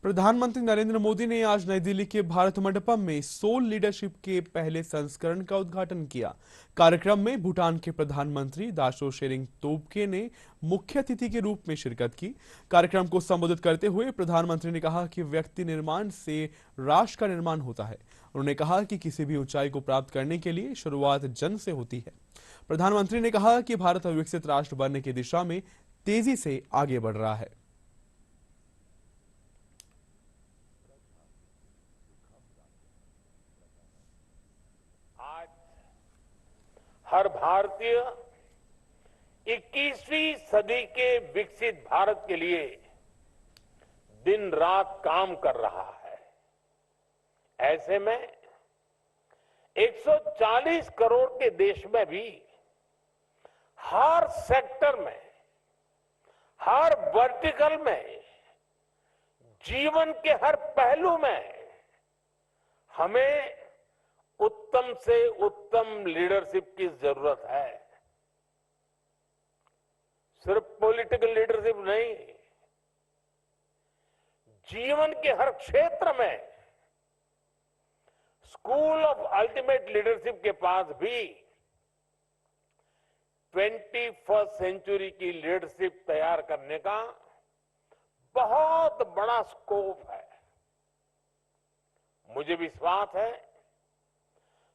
प्रधानमंत्री नरेंद्र मोदी ने आज नई दिल्ली के भारत मंडपम में सोल लीडरशिप के पहले संस्करण का उद्घाटन किया। कार्यक्रम में भूटान के प्रधानमंत्री दाशो शेरिंग तोब्गे ने मुख्य अतिथि के रूप में शिरकत की। कार्यक्रम को संबोधित करते हुए प्रधानमंत्री ने कहा कि व्यक्ति निर्माण से राष्ट्र का निर्माण होता है। उन्होंने कहा कि किसी भी ऊंचाई को प्राप्त करने के लिए शुरुआत जन से होती है। प्रधानमंत्री ने कहा कि भारत विकसित राष्ट्र बनने की दिशा में तेजी से आगे बढ़ रहा है। आज हर भारतीय 21वीं सदी के विकसित भारत के लिए दिन रात काम कर रहा है। ऐसे में 140 करोड़ के देश में भी हर सेक्टर में, हर वर्टिकल में, जीवन के हर पहलू में हमें उत्तम से उत्तम लीडरशिप की जरूरत है। सिर्फ पॉलिटिकल लीडरशिप नहीं, जीवन के हर क्षेत्र में स्कूल ऑफ अल्टीमेट लीडरशिप के पास भी 21st सेंचुरी की लीडरशिप तैयार करने का बहुत बड़ा स्कोप है। मुझे विश्वास है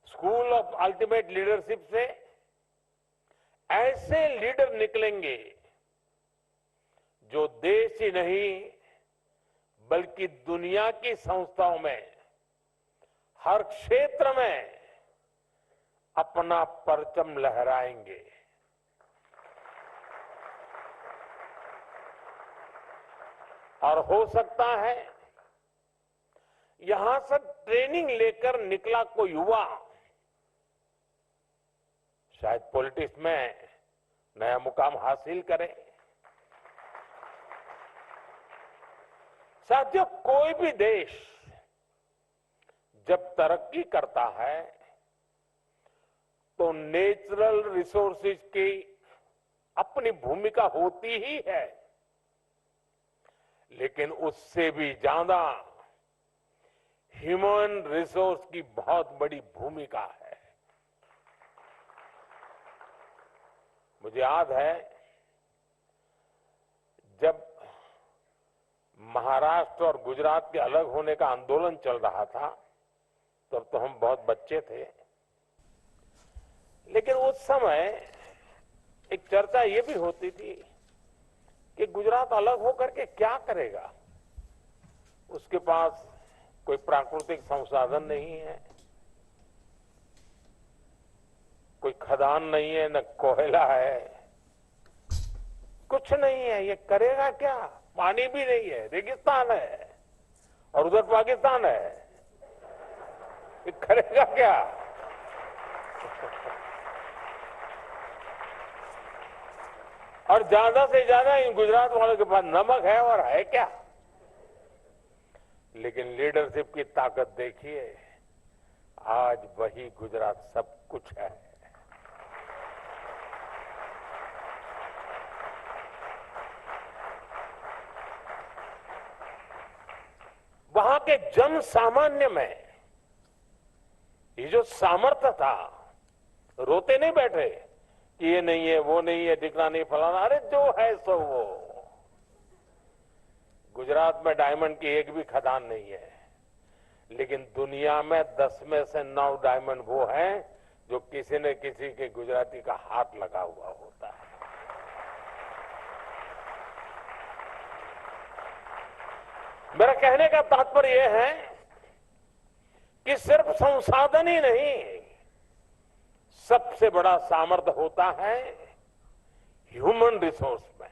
स्कूल ऑफ अल्टीमेट लीडरशिप से ऐसे लीडर निकलेंगे जो देश ही नहीं बल्कि दुनिया की संस्थाओं में हर क्षेत्र में अपना परचम लहराएंगे। और हो सकता है यहां से ट्रेनिंग लेकर निकला कोई युवा शायद पॉलिटिक्स में नया मुकाम हासिल करे। साथियों, कोई भी देश जब तरक्की करता है तो नेचुरल रिसोर्सेज की अपनी भूमिका होती ही है, लेकिन उससे भी ज्यादा ह्यूमन रिसोर्स की बहुत बड़ी भूमिका है। मुझे याद है जब महाराष्ट्र और गुजरात के अलग होने का आंदोलन चल रहा था तब तो हम बहुत बच्चे थे, लेकिन उस समय एक चर्चा ये भी होती थी कि गुजरात अलग होकर के क्या करेगा। उसके पास कोई प्राकृतिक संसाधन नहीं है, कोई खदान नहीं है, न कोयला है, कुछ नहीं है, ये करेगा क्या? पानी भी नहीं है, रेगिस्तान है, और उधर पाकिस्तान है, ये करेगा क्या? और ज्यादा से ज्यादा इन गुजरात वालों के पास नमक है, और है क्या? लेकिन लीडरशिप की ताकत देखिए, आज वही गुजरात सब कुछ है। वहां के जन सामान्य में ये जो सामर्थ्य था, रोते नहीं बैठे कि ये नहीं है, वो नहीं है, दिखना नहीं, फलाना, अरे जो है सो वो। गुजरात में डायमंड की एक भी खदान नहीं है, लेकिन दुनिया में 10 में से 9 डायमंड वो हैं जो किसी न किसी के गुजराती का हाथ लगा हुआ होता है। मेरा कहने का तात्पर्य यह है कि सिर्फ संसाधन ही नहीं, सबसे बड़ा सामर्थ्य होता है ह्यूमन रिसोर्स में,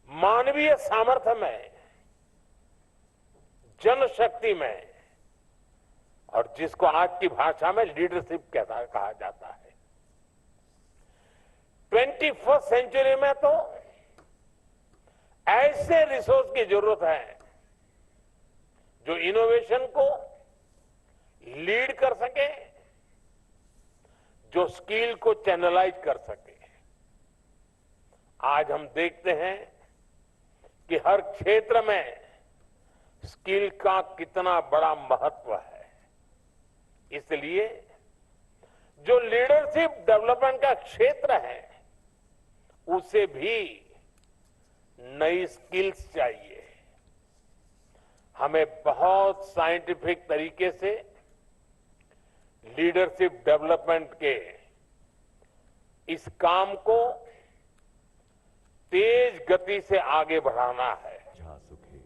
मानवीय सामर्थ्य में, जनशक्ति में, और जिसको आज की भाषा में लीडरशिप कहा जाता है। 21st सेंचुरी में तो ऐसे रिसोर्स की जरूरत है जो इनोवेशन को लीड कर सके, जो स्किल को चैनलाइज कर सके। आज हम देखते हैं कि हर क्षेत्र में स्किल का कितना बड़ा महत्व है। इसलिए जो लीडरशिप डेवलपमेंट का क्षेत्र है उसे भी नई स्किल्स चाहिए। हमें बहुत साइंटिफिक तरीके से लीडरशिप डेवलपमेंट के इस काम को तेज गति से आगे बढ़ाना है।